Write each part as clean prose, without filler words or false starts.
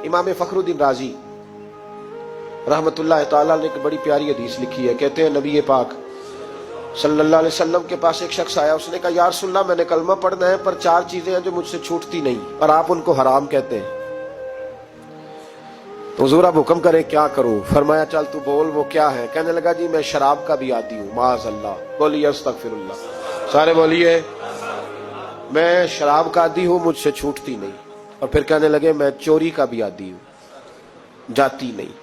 इमाम फखरुद्दीन राजी रहमतुल्लाह ताला ने एक बड़ी प्यारी हदीस लिखी है। कहते हैं नबी पाक सल्लल्लाहु अलैहि वसल्लम के पास एक शख्स आया, उसने कहा या रसूलल्लाह मैंने कलमा पढ़ना है पर 4 चीजें हैं जो मुझसे छूटती नहीं और आप उनको हराम कहते हैं, तो हुजूर आप हुक्म करें क्या करूं? फरमाया चल तू बोल वो क्या है? कहने लगा जी मैं शराब का भी आदी हूं। माज़अल्लाह, बोलिए अस्तगफिरुल्लाह, सारे बोलिए मैं शराब का आदी हूं, मुझसे छूटती नहीं। और फिर कहने लगे मैं चोरी का भी आदी हूं, जाती नहीं।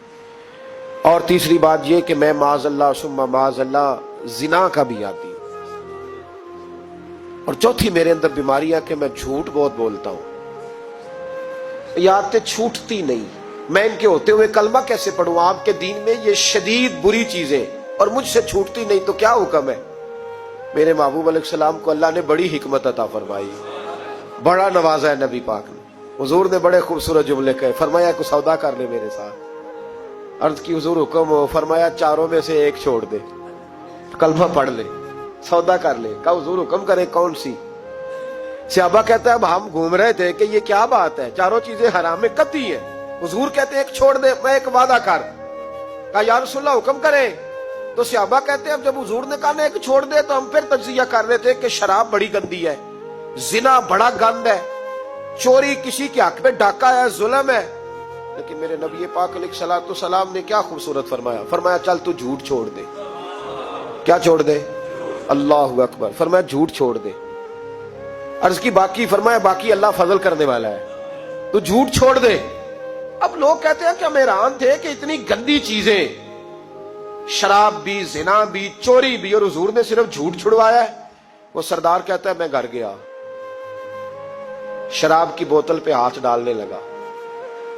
और तीसरी बात यह कि मैं माज़अल्लाह सुम्मा माज़अल्लाह जिना का भी आदी हूं। और चौथी मेरे अंदर बीमारी है कि मैं झूठ बहुत बोलता हूं, ये आदतें छूटती नहीं। मैं इनके होते हुए कलमा कैसे पढ़ूं? आपके दीन में ये शदीद बुरी चीजें और मुझसे छूटती नहीं, तो क्या हुक्म है? मेरे महबूब अलैहिस्सलाम को अल्लाह ने बड़ी हिकमत अता फरमाई, बड़ा नवाजा है नबी पाक ने। हुजूर ने बड़े खूबसूरत जुमले कहे, फरमाया कुछ सौदा कर ले मेरे साथ। अर्ज की हुजूर हुक्म हो? फरमाया चारों में से एक छोड़ दे, कलमा पढ़ ले, सौदा कर ले। कहा हुजूर हुक्म करे कौन सी? सहाबा कहता है अब हम घूम रहे थे कि ये क्या बात है, चारों चीजें हराम में कतई है। हुजूर कहते एक छोड़ दे, मैं एक वादा कर। कहा या रसूलल्लाह हुक्म करे? तो सहाबा कहते हैं अब जब हुजूर ने कहा ना एक छोड़ दे तो हम फिर तज्जिया कर रहे थे कि शराब बड़ी गंदी है, जिना बड़ा गंद है, चोरी किसी के हक में डाका है, जुल्म है। लेकिन मेरे नबी पाक अलैहिस्सलातु सलाम ने क्या खूबसूरत फरमाया, फरमाया चल तू झूठ छोड़ दे। क्या छोड़ दे? अल्लाहु अकबर। फरमाया झूठ छोड़ दे। अर्ज की बाकी? फरमाया बाकी अल्लाह फजल करने वाला है, तू झूठ छोड़ दे। अब लोग कहते हैं कि हम हैरान थे कि इतनी गंदी चीजें, शराब भी, जिना भी, चोरी भी, और हुजूर ने सिर्फ झूठ छुड़वाया है। वो सरदार कहता है मैं घर गया, शराब की बोतल पे हाथ डालने लगा,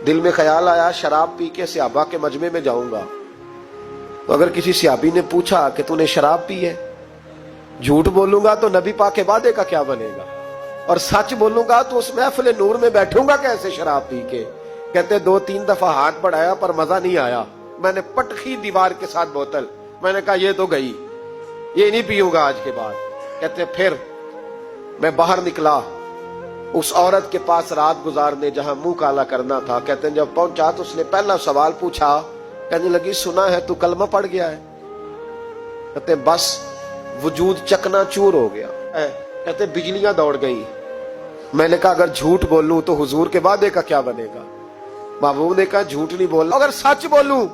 दिल में ख्याल आया शराब पी के सहाबा के मजमे में जाऊंगा, तो अगर किसी सहाबी ने पूछा कि तूने शराब पी है, झूठ बोलूंगा तो नबी पाक के वादे का क्या बनेगा, और सच बोलूंगा तो उस महफिल नूर में बैठूंगा कैसे शराब पी के? कहते 2-3 दफा हाथ बढ़ाया पर मजा नहीं आया, मैंने पटखी दीवार के साथ बोतल, मैंने कहा ये तो गई, ये नहीं पीऊंगा आज के बाद। कहते फिर मैं बाहर निकला उस औरत के पास रात गुजारने जहां मुंह काला करना था। कहते जब पहुंचा तो उसने पहला सवाल पूछा, कहने लगी सुना है तू कलमा पढ़ गया है? कहते बस वजूद चकनाचूर हो गया। कहते बिजलियां दौड़ गई। मैंने कहा अगर झूठ बोलूं तो हुजूर के वादे का क्या बनेगा? महबूब ने कहा झूठ नहीं बोलना, अगर सच बोलूं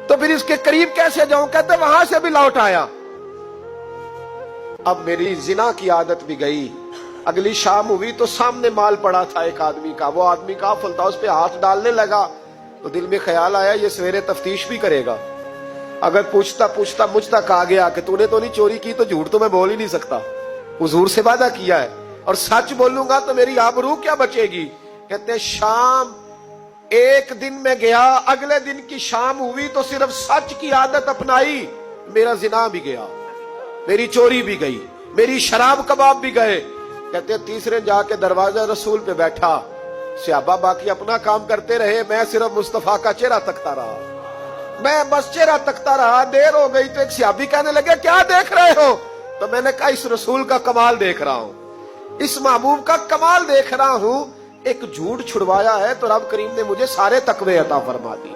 तो फिर इसके करीब कैसे जाऊं? कहते वहां से भी लौट आया। अब मेरी जिना की आदत भी गई। अगली शाम हुई तो सामने माल पड़ा था एक आदमी का, वो आदमी काफिल था, उस पे हाथ डालने लगा तो दिल में ख्याल आया ये सवेरे तफ्तीश भी करेगा, अगर पूछता पूछता मुझ तक आ गया कि तूने तो नहीं चोरी की तो झूठ तो मैं बोल ही नहीं सकता, हुजूर से वादा किया है, और सच बोलूंगा तो मेरी आबरू क्या बचेगी। कहते शाम एक दिन में गया, अगले दिन की शाम हुई तो सिर्फ सच की आदत अपनाई, मेरा जिना भी गया, मेरी चोरी भी गई, मेरी शराब कबाब भी गए। कहते तीसरे जाके दरवाजा रसूल पे बैठा, सहाबा बाकी अपना काम करते रहे, मैं सिर्फ मुस्तफा का चेहरा तकता रहा, मैं बस चेहरा तकता रहा। देर हो गई तो एक सहाबी कहने लगे क्या देख रहे हो? तो मैंने कहा इस रसूल का कमाल देख रहा हूं, इस महबूब का कमाल देख रहा हूं। एक झूठ छुड़वाया है तो रब करीम ने मुझे सारे तकवे अता फरमा दिए।